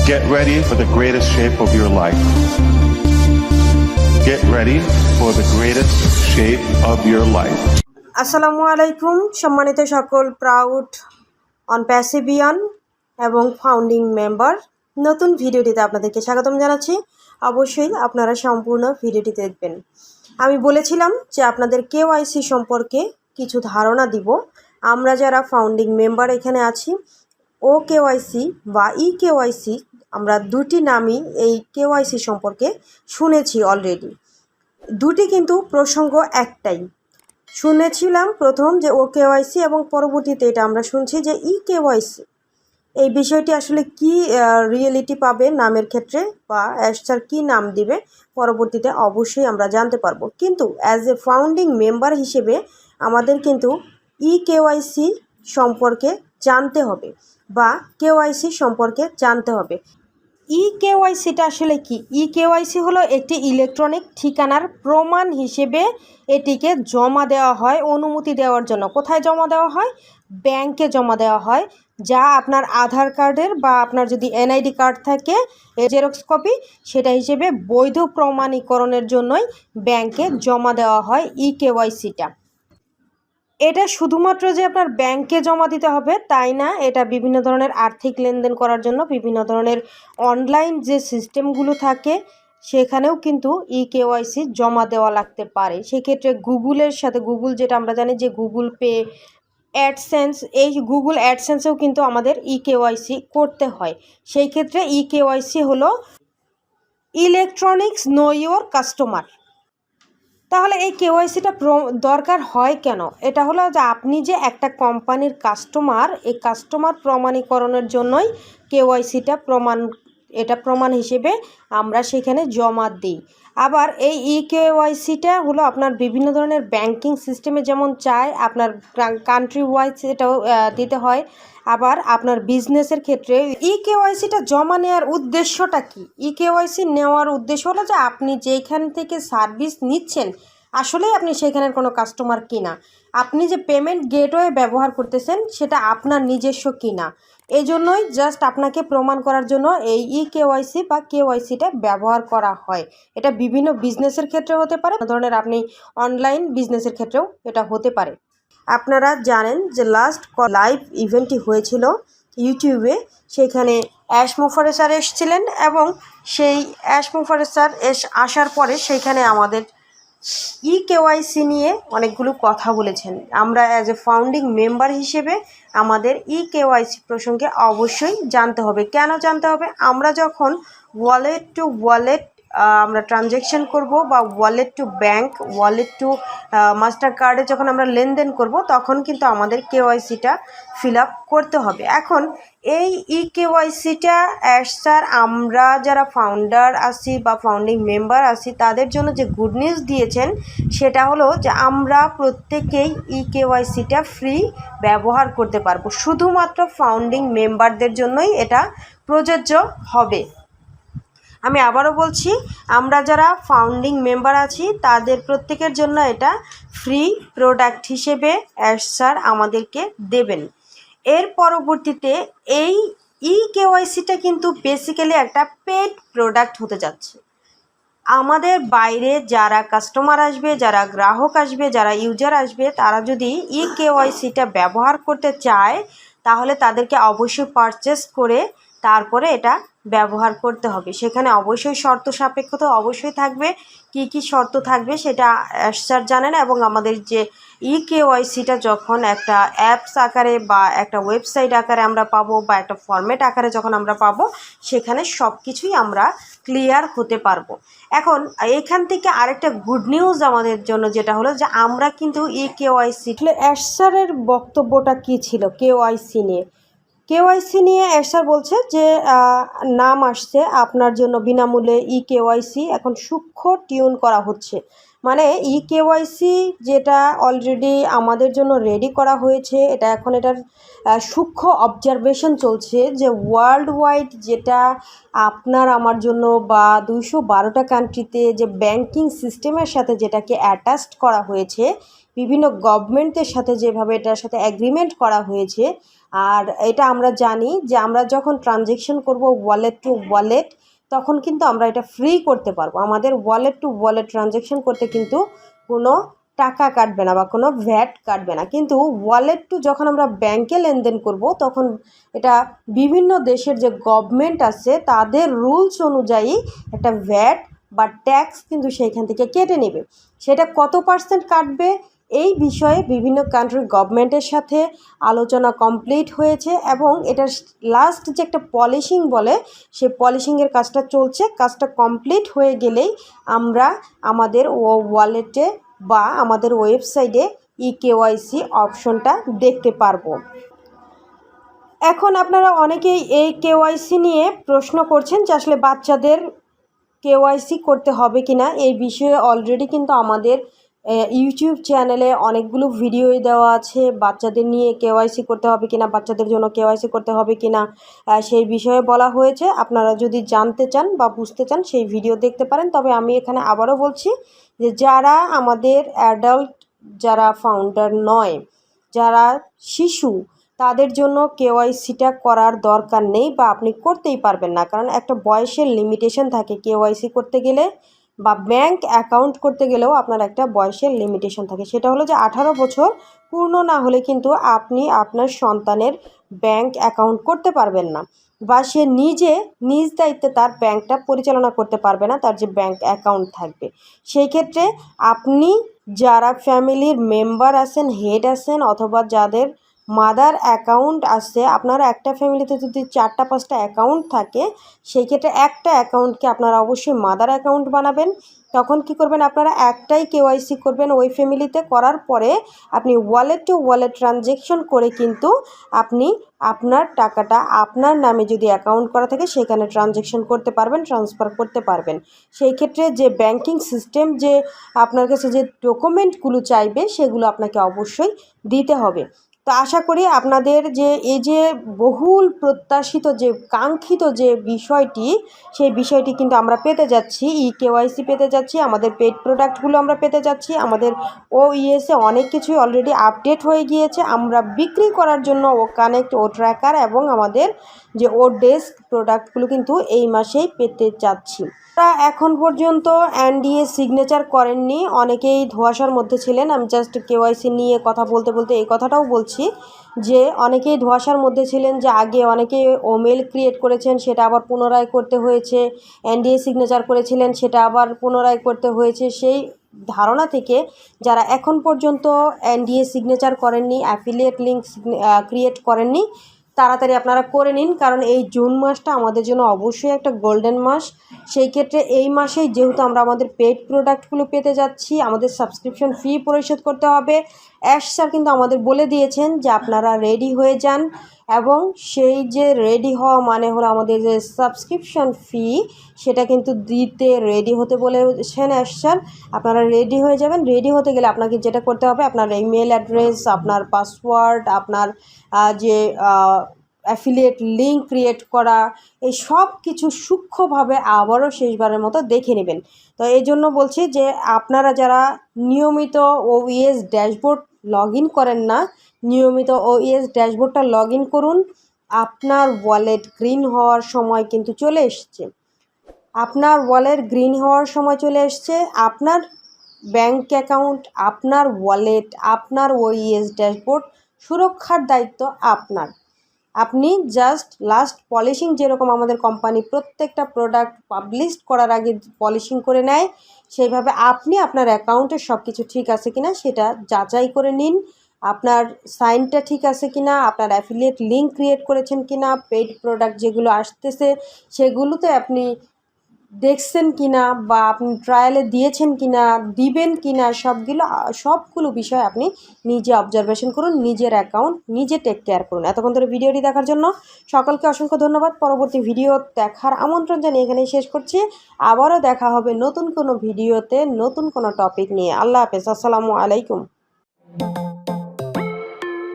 Get ready for the greatest shape of your life. Get ready for the greatest shape of your life. আসসালামু আলাইকুম সম্মানিত সকল proud অনপ্যাসিভিয়ান এবং founding member, নতুন ভিডিওটিতে আপনাদেরকে স্বাগতম জানাচ্ছি। অবশ্যই আপনারা সম্পূর্ণ ভিডিওটি দেখবেন। আমি বলেছিলাম যে আপনাদের কেওয়াইসি সম্পর্কে কিছু ধারণা দিব। আমরা যারা ফাউন্ডিং মেম্বার এখানে আছি, ও কেওয়াইসি বা ই কেওয়াইসি, আমরা দুটি নামই এই কেওয়াইসি সম্পর্কে শুনেছি অলরেডি। দুটি কিন্তু প্রসঙ্গ একটাই। শুনেছিলাম প্রথম যে ও কেওয়াইসি এবং পরবর্তীতে এটা আমরা শুনছি যে ই কেওয়াইসি। এই বিষয়টি আসলে কি রিয়েলিটি পাবে নামের ক্ষেত্রে, বা অ্যাশার কি নাম দিবে পরবর্তীতে অবশ্যই আমরা জানতে পারবো। কিন্তু অ্যাজ এ ফাউন্ডিং মেম্বার হিসেবে আমাদের কিন্তু ই কেওয়াইসি সম্পর্কে জানতে হবে বা কেওয়াইসি সম্পর্কে জানতে হবে। ই কেওয়াইসিটা আসলে কি? ই কেওয়াইসি হলো একটি ইলেকট্রনিক ঠিকানার প্রমাণ হিসেবে এটিকে জমা দেওয়া হয় অনুমতি দেওয়ার জন্য। কোথায় জমা দেওয়া হয়? ব্যাংকে জমা দেওয়া হয়, যা আপনার আধার কার্ডের বা আপনার যদি এনআইডি কার্ড থাকে জেরক্স কপি, সেটা হিসেবে বৈধ প্রমাণীকরণের জন্যই ব্যাংকে জমা দেওয়া হয় ই কেওয়াইসিটা। এটা শুধুমাত্র যে আপনার ব্যাংকে জমা দিতে হবে তাই না, এটা বিভিন্ন ধরনের আর্থিক লেনদেন করার জন্য বিভিন্ন ধরনের অনলাইন যে সিস্টেমগুলো থাকে সেখানেও কিন্তু ই কেওয়াইসি জমা দেওয়া লাগতে পারে। সেক্ষেত্রে গুগলের সাথে, গুগল যেটা আমরা জানি যে গুগল পে, অ্যাডসেন্স, এই গুগল অ্যাডসেন্সেও কিন্তু আমাদের ই কেওয়াইসি করতে হয়। সেই ক্ষেত্রে ই কেওয়াইসি হলো ইলেকট্রনিক্স নো ইওর কাস্টমার। তাহলে এই কেওয়াইসিটা দরকার হয় কেন? এটা হলো যে আপনি যে একটা কোম্পানির কাস্টমার, এই কাস্টমার প্রমাণীকরণের জন্যই কেওয়াইসিটা প্রমাণ হিসেবে আমরা সেখানে জমা দিই। আবার এই ই কেওয়াইসিটা হলো আপনার বিভিন্ন ধরনের ব্যাংকিং সিস্টেমে যেমন চায়, আপনার কান্ট্রি ওয়াইজ এটাও দিতে হয়। আবার আপনার বিজনেসের ক্ষেত্রে ই কেওয়াইসিটা জমা নেওয়ার উদ্দেশ্যটা কি? ই কেওয়াইসি নেওয়ার উদ্দেশ্য হলো যে আপনি যেখান থেকে সার্ভিস নিচ্ছেন আসলেই আপনি সেখানের কোনো কাস্টমার কিনা, আপনি যে পেমেন্ট গেটওয়ে ব্যবহার করতেছেন সেটা আপনার নিজস্ব কিনা, এই জন্যই জাস্ট আপনাকে প্রমাণ করার জন্য এই ই কেওয়াইসি বা কেওয়াইসিটা ব্যবহার করা হয়। এটা বিভিন্ন বিজনেসের ক্ষেত্রে হতে পারে, ধরনের আপনি অনলাইন বিজনেসের ক্ষেত্রেও এটা হতে পারে। আপনারা জানেন যে লাস্ট লাইভ ইভেন্টটি হয়েছিল ইউটিউবে, সেখানে অ্যাশ মুফারে স্যার এসেছিলেন এবং সেই অ্যাশ মুফারে স্যার আসার পরে সেইখানে আমাদের ই কেওয়াইসি নিয়ে অনেকগুলো কথা বলেছেন। আমরা অ্যাজ এ ফাউন্ডিং মেম্বার হিসেবে আমাদের ই কেওয়াইসি প্রসঙ্গে অবশ্যই জানতে হবে। কেন জানতে হবে? আমরা যখন ওয়ালেট টু ওয়ালেট আমরা ট্রানজ্যাকশন করব বা wallet to bank, wallet two master কার্ডে যখন আমরা লেনদেন করব তখন কিন্তু আমাদের কেওয়াইসিটা ফিল আপ করতে হবে। এখন এই ই কেওয়াইসিটা স্যার আমরা যারা ফাউন্ডার আছি বা ফাউন্ডিং মেম্বার আছি তাদের জন্য যে গুড নিউজ দিয়েছেন সেটা হলো যে আমরা প্রত্যেকেই ই কেওয়াইসিটা ফ্রি ব্যবহার করতে পারবো। শুধুমাত্র ফাউন্ডিং মেম্বারদের জন্যই এটা প্রযোজ্য হবে। আমি আবারও বলছি, আমরা যারা ফাউন্ডিং মেম্বার আছি তাদের প্রত্যেকের জন্য এটা ফ্রি প্রোডাক্ট হিসেবে স্যার আমাদেরকে দেবেন। এর পরবর্তীতে এই ই কেওয়াইসিটা কিন্তু বেসিক্যালি একটা পেড প্রোডাক্ট হতে যাচ্ছে। আমাদের বাইরে যারা কাস্টমার আসবে, যারা গ্রাহক আসবে, যারা ইউজার আসবে, তারা যদি ই কেওয়াইসিটা ব্যবহার করতে চায় তাহলে তাদেরকে অবশ্যই পারচেস করে তারপরে এটা ব্যবহার করতে হবে। সেখানে অবশ্যই শর্ত সাপেক্ষতা অবশ্যই থাকবে। কি কি শর্ত থাকবে সেটা স্যার জানেন, এবং আমাদের যে ই কেওয়াইসিটা যখন একটা অ্যাপস আকারে বা একটা ওয়েবসাইট আকারে আমরা পাবো বা একটা ফরম্যাট আকারে যখন আমরা পাবো সেখানে সব কিছুই আমরা ক্লিয়ার হতে পারবো। এখন এখান থেকে আরেকটা গুড নিউজ আমাদের জন্য যেটা হলো যে আমরা কিন্তু ই কেওয়াইসি, স্যারের বক্তব্যটা কী ছিল কেওয়াইসি নিয়ে? কেওয়াইসি নিয়ে স্যার বলছে যে নাম আসছে আপনার জন্য বিনামূল্যে ই কেওয়াইসি এখন সূক্ষ্ম টিউন করা হচ্ছে। মানে কেওয়াইসি যেটা অলরেডি আমাদের জন্য রেডি করা হয়েছে, এটা এখন এটার সূক্ষ্ম অবজারভেশন চলছে যে ওয়ার্ল্ড ওয়াইড যেটা আপনার আমার জন্য বা 212টা কান্ট্রিতে যে ব্যাংকিং সিস্টেমের সাথে যেটাকে অ্যাটাচড করা হয়েছে, বিভিন্ন গভর্নমেন্টের সাথে যেভাবে এটার সাথে অ্যাগ্রিমেন্ট করা হয়েছে। আর এটা আমরা জানি যে আমরা যখন ট্রানজ্যাকশন করব ওয়ালেট টু ওয়ালেট, তখন কিন্তু আমরা এটা ফ্রি করতে পারবো। আমাদের ওয়ালেট টু ওয়ালেট ট্রানজ্যাকশন করতে কিন্তু কোনো টাকা কাটবে না বা কোনো ভ্যাট কাটবে না। কিন্তু ওয়ালেট টু যখন আমরা ব্যাংকে লেনদেন করব, তখন এটা বিভিন্ন দেশের যে গভর্নমেন্ট আছে তাদের রুলস অনুযায়ী একটা ভ্যাট বা ট্যাক্স কিন্তু সেইখান থেকে কেটে নেবে। সেটা কত পার্সেন্ট কাটবে এই বিষয়ে বিভিন্ন কান্ট্রির গভর্নমেন্টের সাথে আলোচনা কমপ্লিট হয়েছে, এবং এটার লাস্ট যে একটা পলিশিং বলে, সে পলিশিংয়ের কাজটা চলছে। কাজটা কমপ্লিট হয়ে গেলেই আমরা আমাদের ওয়ালেটে বা আমাদের ওয়েবসাইটে কেওয়াইসি অপশনটা দেখতে পারবো। এখন আপনারা অনেকেই এই কেওয়াইসি নিয়ে প্রশ্ন করছেন যে আসলে বাচ্চাদের কেওয়াইসি করতে হবে কিনা। এই বিষয়ে অলরেডি কিন্তু আমাদের ইউটিউব চ্যানেলে অনেকগুলো ভিডিওই দেওয়া আছে, বাচ্চাদের নিয়ে কেওয়াইসি করতে হবে কিনা, বাচ্চাদের জন্য কেওয়াইসি করতে হবে কিনা সেই বিষয়ে বলা হয়েছে। আপনারা যদি জানতে চান বা বুঝতে চান সেই ভিডিও দেখতে পারেন। তবে আমি এখানে আবারও বলছি যে যারা আমাদের অ্যাডাল্ট, যারা ফাউন্ডার নয়, যারা শিশু, তাদের জন্য কেওয়াইসিটা করার দরকার নেই বা আপনি করতেই পারবেন না। কারণ একটা বয়সের লিমিটেশন থাকে কেওয়াইসি করতে গেলে, বা ব্যাংক অ্যাকাউন্ট করতে গেলেও আপনার একটা বয়সের লিমিটেশন থাকে। সেটা হলো যে 18 বছর পূর্ণ না হলে কিন্তু আপনি আপনার সন্তানের ব্যাংক অ্যাকাউন্ট করতে পারবেন না, বা সে নিজে নিজ দায়িত্বে তার ব্যাংকটা পরিচালনা করতে পারবে না, তার যে ব্যাংক অ্যাকাউন্ট থাকবে। সেই ক্ষেত্রে আপনি যারা ফ্যামিলির মেম্বার আছেন, হেড আছেন, অথবা যাদের মাদার অ্যাকাউন্ট আছে, আপনারা একটা ফ্যামিলিতে যদি 4-5টা অ্যাকাউন্ট থাকে, সেই ক্ষেত্রে একটা অ্যাকাউন্টকে আপনারা অবশ্যই মাদার অ্যাকাউন্ট বানাবেন। তখন কি করবেন, আপনারা একটাই কেওয়াইসি করবেন ওই ফ্যামিলিতে। করার পরে আপনি ওয়ালেট টু ওয়ালেট ট্রানজ্যাকশন করে কিন্তু আপনি আপনার টাকাটা আপনার নামে যদি অ্যাকাউন্ট করা থাকে সেখানে ট্রানজ্যাকশন করতে পারবেন, ট্রান্সফার করতে পারবেন। সেই ক্ষেত্রে যে ব্যাংকিং সিস্টেম যে আপনার কাছে যে ডকুমেন্টগুলো চাইবে সেগুলো আপনাকে অবশ্যই দিতে হবে। তো আশা করি আপনাদের যে এই যে বহুল প্রত্যাশিত যে কাঙ্ক্ষিত যে বিষয়টি, সেই বিষয়টি কিন্তু আমরা পেতে যাচ্ছি। কেওয়াইসি পেতে যাচ্ছি, আমাদের পেড প্রোডাক্টগুলো আমরা পেতে যাচ্ছি। আমাদের ওইএসে অনেক কিছুই অলরেডি আপডেট হয়ে গিয়েছে। আমরা বিক্রি করার জন্য কানেক্ট, ট্র্যাকার এবং আমাদের যে ডেস্ক প্রোডাক্টগুলো কিন্তু এই মাসেই পেতে যাচ্ছি। এখন পর্যন্ত এনডিএ সিগনেচার করেননি, অনেকেই ধোঁয়াশার মধ্যে ছিলেন। আমি জাস্ট কেওয়াইসি নিয়ে কথা বলতে বলতে এই কথাটাও বলছি যে অনেকেই ধোঁয়াশার মধ্যে ছিলেন, যে আগে অনেকে মেল ক্রিয়েট করেছেন, সেটা আবার পুনরায় করতে হয়েছে। এনডিএ সিগনেচার করেছিলেন, সেটা আবার পুনরায় করতে হয়েছে। সেই ধারণা থেকে যারা এখন পর্যন্ত এনডিএ সিগনেচার করেননি, অ্যাফিলিয়েট লিঙ্ক ক্রিয়েট করেননি, তাড়াতাড়ি আপনারা করে নিন। কারণ এই জুন মাসটা আমাদের জন্য অবশ্যই একটা গোল্ডেন মাস। সেই ক্ষেত্রে এই মাসেই যেহেতু আমরা আমাদের পেড প্রোডাক্টগুলো পেতে যাচ্ছি, আমাদের সাবস্ক্রিপশন ফি পরিশোধ করতে হবে। অ্যাশ স্যার কিন্তু আমাদের বলে দিয়েছেন যে আপনারা রেডি হয়ে যান, এবং সেই যে রেডি হওয়া মানে হলো আমাদের যে সাবস্ক্রিপশন ফি, সেটা কিন্তু দিতে রেডি হতে বলেছেন অ্যাশ স্যার। আপনারা রেডি হয়ে যাবেন। রেডি হতে গেলে আপনাকে যেটা করতে হবে, আপনার ইমেল অ্যাড্রেস, আপনার পাসওয়ার্ড, আপনার যে অ্যাফিলিয়েট লিঙ্ক ক্রিয়েট করা, এই সব কিছু সূক্ষ্মভাবে আবারও শেষবারের মতো দেখে নেবেন। তো এই জন্য বলছি যে আপনারা যারা নিয়মিত ওইএস ড্যাশবোর্ড লগ ইন করেন না, নিয়মিত ওইএস ড্যাশবোর্ডটা লগ ইন করুন। আপনার ওয়ালেট গ্রিন হওয়ার সময় কিন্তু চলে এসছে। আপনার ওয়ালেট গ্রিন হওয়ার সময় চলে এসছে। আপনার ব্যাংক অ্যাকাউন্ট, আপনার ওয়ালেট, আপনার ওইএস ড্যাশবোর্ড সুরক্ষার দায়িত্ব আপনার। আপনি জাস্ট লাস্ট পলিশিং, যেরকম আমাদের কোম্পানি প্রত্যেকটা প্রোডাক্ট পাবলিশ করার আগে পলিশিং করে নেয়, সেইভাবে আপনি আপনার অ্যাকাউন্টে সব কিছু ঠিক আছে কিনা সেটা যাচাই করে নিন। আপনার সাইনটা ঠিক আছে কিনা, আপনার অ্যাফিলিয়েট লিঙ্ক ক্রিয়েট করেছেন কিনা, পেইড প্রোডাক্ট যেগুলো আসতেছে সেগুলোতে আপনি দেখছেন কিনা বা আপনি ট্রায়ালে দিয়েছেন কিনা, দিবেন কিনা, সবগুলো বিষয় আপনি নিজে অবজারভেশন করুন, নিজের অ্যাকাউন্ট নিজে টেক কেয়ার করুন। এতক্ষণ ধরে ভিডিওটি দেখার জন্য সকলকে অসংখ্য ধন্যবাদ। পরবর্তী ভিডিও দেখার আমন্ত্রণ জানিয়ে এখানেই শেষ করছি। আবারও দেখা হবে নতুন কোনো ভিডিওতে নতুন কোনো টপিক নিয়ে। আল্লাহ হাফেজ, আসসালামু আলাইকুম।